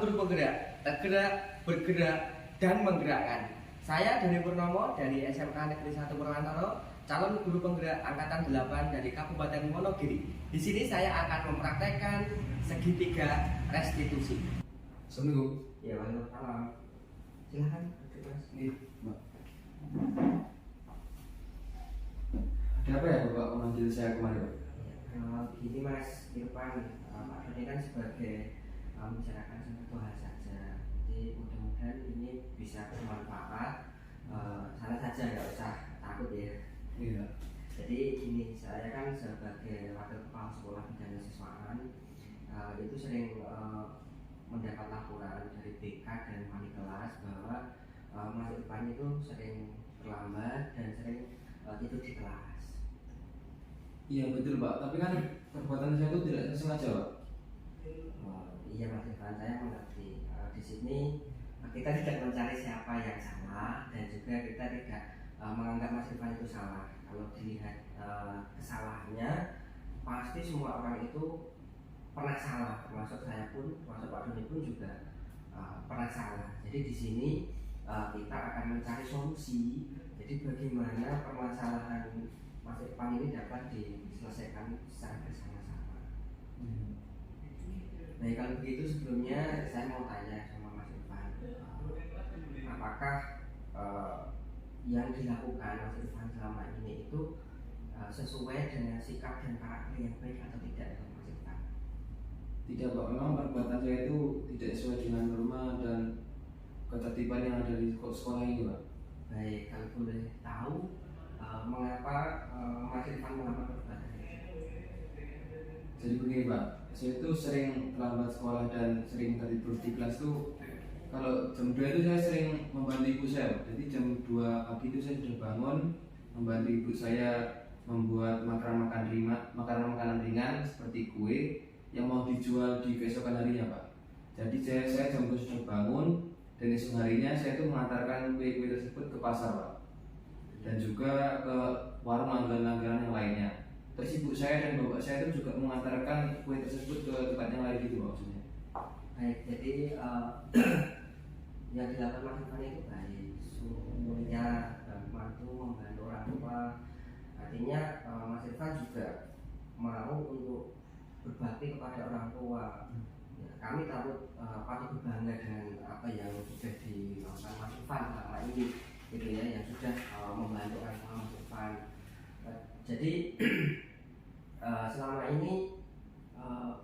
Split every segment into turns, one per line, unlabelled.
guru penggerak, tergerak, bergerak, dan menggerakkan. Saya Doni Purnomo dari SMK Negeri 1 Purwantoro, calon guru penggerak angkatan 8 dari Kabupaten Wonogiri. Di sini saya akan mempraktekkan segitiga restitusi.
Assalamualaikum.
Ya, waalaikumsalam. Silakan, Mas.
Ini, Mbak. Ada apa ya Bapak memanggil saya kemari, Pak?
Begini Mas Irfan, Pak Doni kan sebagai membicarakan satu hal saja. Jadi mudah-mudahan ini bisa bermanfaat. Salah saja, nggak usah takut ya.
Iya.
Jadi gini, saya kan sebagai wakil kepala sekolah bidang siswaan itu sering mendapat laporan dari BK dan wali kelas bahwa Mas Irfan itu sering terlambat dan sering tidur di kelas.
Iya betul Pak, tapi kan perbuatan saya itu tidak sengaja Pak.
Iya Mas Irfan, saya mengerti. Di sini kita tidak mencari siapa yang salah dan juga kita tidak menganggap Mas Irfan itu salah. Kalau dilihat kesalahannya, pasti semua orang itu pernah salah, termasuk saya pun, termasuk Pak Doni pun juga pernah salah. Jadi di sini kita akan mencari solusi. Jadi bagaimana permasalahan Mas Irfan ini dapat diselesaikan secara bersama-sama. Baik, kalau begitu sebelumnya saya mau tanya sama Mas Irfan, apakah yang dilakukan Mas Irfan selama ini itu sesuai dengan sikap dan karakter yang baik atau tidak, Mas Irfan?
Tidak Pak, memang perbuatan saya itu tidak sesuai dengan norma dan ketertiban yang ada di sekolah ini Pak.
Baik, kalau boleh tahu mengapa Mas Irfan melakukan perbuatan ini?
Jadi begini Pak, saya itu sering terlambat sekolah dan sering tertidur di kelas tuh. Kalau jam 2 itu saya sering membantu ibu saya Pak. Jadi jam 2 pagi itu saya sudah bangun, membantu ibu saya membuat makanan-makanan ringan seperti kue yang mau dijual di keesokan harinya Pak. Jadi saya jam 2 sudah bangun dan esok harinya saya itu mengantarkan kue-kue tersebut ke pasar Pak, dan juga ke warung langganan-langganan yang lainnya. Terus ibu saya dan bapak saya itu juga mengantarkan kue tersebut ke tempat yang lain gitu maksudnya.
Baik, jadi yang dilakukan Mas Irfan itu baik, semuanya membantu orang tua. Artinya Mas Irfan juga mau untuk berbakti kepada orang tua. Ya, kami patut berbangga dengan apa yang sudah dilakukan Mas Irfan selama ini, gitu ya, yang sudah membantu orang tua Mas Irfan. Jadi selama ini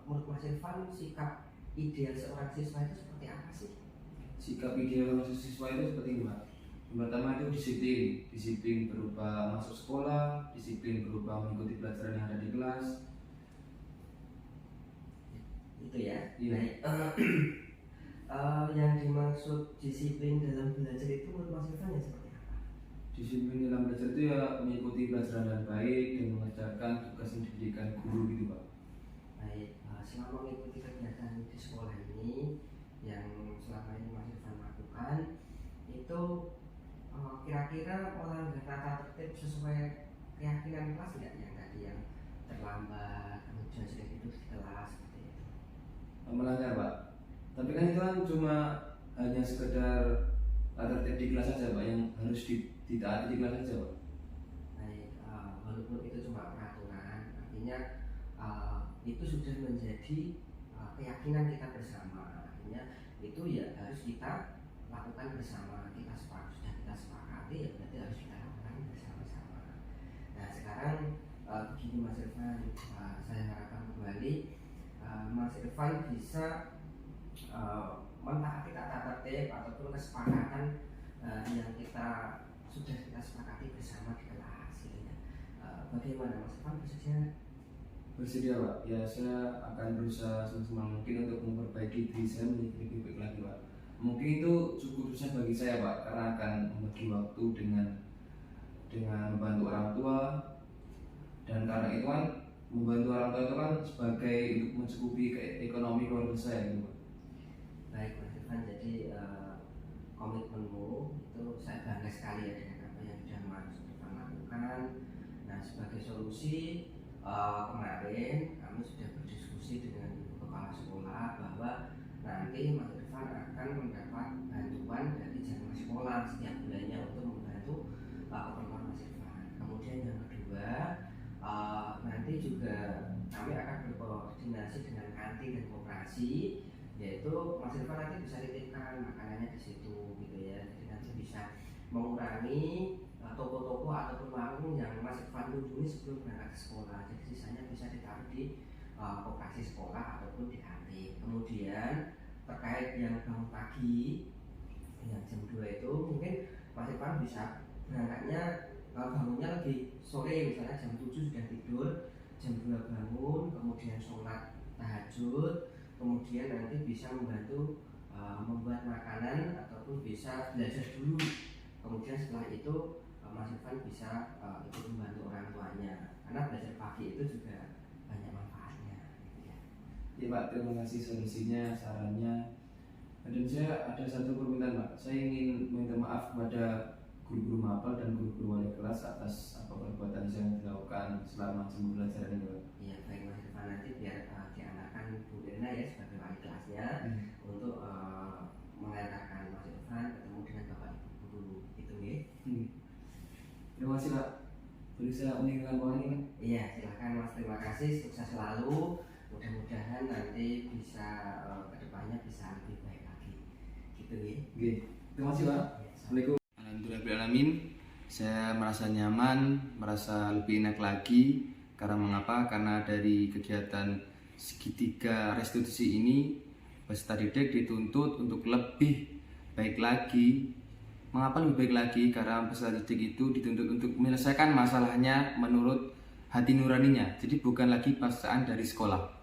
menurut Mas Irfan sikap ideal seorang siswa itu seperti apa sih?
Sikap ideal siswa itu seperti ini Pak. Yang pertama itu disiplin berupa masuk sekolah, disiplin berupa mengikuti pelajaran yang ada di kelas.
Itu ya.
Iya.
Baik. Yang dimaksud disiplin dalam belajar itu menurut Mas Irfan ya seperti apa?
Disiplin dalam belajar itu ya mengikuti pelajaran dengan baik dan mengerjakan tugas yang diberikan guru gitu Pak.
Baik, selama mengikuti kegiatan di sekolah ini yang selama ini Mas Irfan lakukan, itu kira-kira melanggar tata tertib sesuai keyakinan kelas tidak, yang tadi yang terlambat, kemudian sering tidur di kelas seperti itu?
Melanggar Pak. Tapi kan itu kan cuma hanya sekedar tata tertib di kelas saja Pak, yang harus ditaati di kelas saja Pak.
Baik, walaupun itu cuma peraturan, artinya itu sudah menjadi keyakinan kita bersama. Artinya itu ya harus kita lakukan bersama. Sudah kita sepakati, ya berarti harus kita lakukan bersama-sama. Nah sekarang begini Mas Irfan, saya harapkan kembali Mas Irfan bisa mentaati tata tertib ataupun kesepakatan yang sudah kita sepakati bersama di kelas, gitu ya. Bagaimana Mas Irfan,
Bersedia Pak, ya saya akan berusaha semaksimal mungkin untuk memperbaiki diri saya menjadi lebih baik lagi Pak. Mungkin itu cukup susah bagi saya Pak, karena akan membagi waktu dengan membantu orang tua, dan karena itu kan membantu orang tua itu kan sebagai untuk mencukupi ekonomi keluarga saya gitu Pak.
Baik Mas Irfan, jadi komitmenmu itu saya bangga sekali ya dengan apa yang sudah Mas Irfan lakukan. Nah sebagai solusi, kemarin kami sudah berdiskusi dengan Ibu Kepala Sekolah bahwa nanti Mas Irfan akan mendapat bantuan dari jamaah sekolah setiap bulannya untuk membantu keperluan Mas Irfan. Kemudian yang kedua, nanti juga kami akan berkoordinasi dengan kantin dan koperasi, yaitu Mas Irfan nanti bisa titipkan makanannya di situ gitu ya. Jadi nanti bisa mengurangi toko-toko ataupun warung yang Mas Irfan kunjungi sebelum berangkat ke sekolah. Jadi sisanya bisa ditaruh di koperasi sekolah ataupun di kantin. Kemudian terkait yang bangun pagi yang jam 2 itu mungkin Mas Irfan bisa berangkatnya bangunnya lebih sore, misalnya jam 7 sudah tidur, jam 2 bangun, kemudian sholat tahajud, kemudian nanti bisa membantu membuat makanan ataupun bisa belajar dulu. Kemudian setelah itu Mas Irfan bisa ikut membantu orang tuanya, karena belajar pagi itu juga banyak manfaatnya gitu ya.
Ya Pak, terima kasih solusinya, sarannya. Dan saya ada satu permintaan Pak, saya ingin minta maaf kepada guru-guru mapel dan guru-guru wali kelas atas perbuatan saya yang dilakukan selama jam pembelajaran ini Pak.
Iya baik Mas Irfan, nanti biar diantarkan Bu Irna ya sebagai wali kelasnya untuk mengantarkan Mas Irfan ketemu dengan Bapak Ibu guru itu ya.
Terima kasih Pak. Boleh saya meninggalkan ruangan ini Pak?
Iya silahkan Mas, terima kasih, sukses selalu. Mudah-mudahan nanti bisa kedepannya bisa lebih baik lagi gitu ya.
Oke, terima kasih Pak.
Ya,
Assalamualaikum. Alhamdulillahirrahmanirrahim. Saya merasa nyaman, merasa lebih enak lagi. Karena mengapa? Karena dari kegiatan segitiga restitusi ini peserta didik dituntut untuk lebih baik lagi. Mengapa lebih baik lagi? Karena peserta didik itu dituntut untuk menyelesaikan masalahnya menurut hati nuraninya. Jadi bukan lagi paksaan dari sekolah.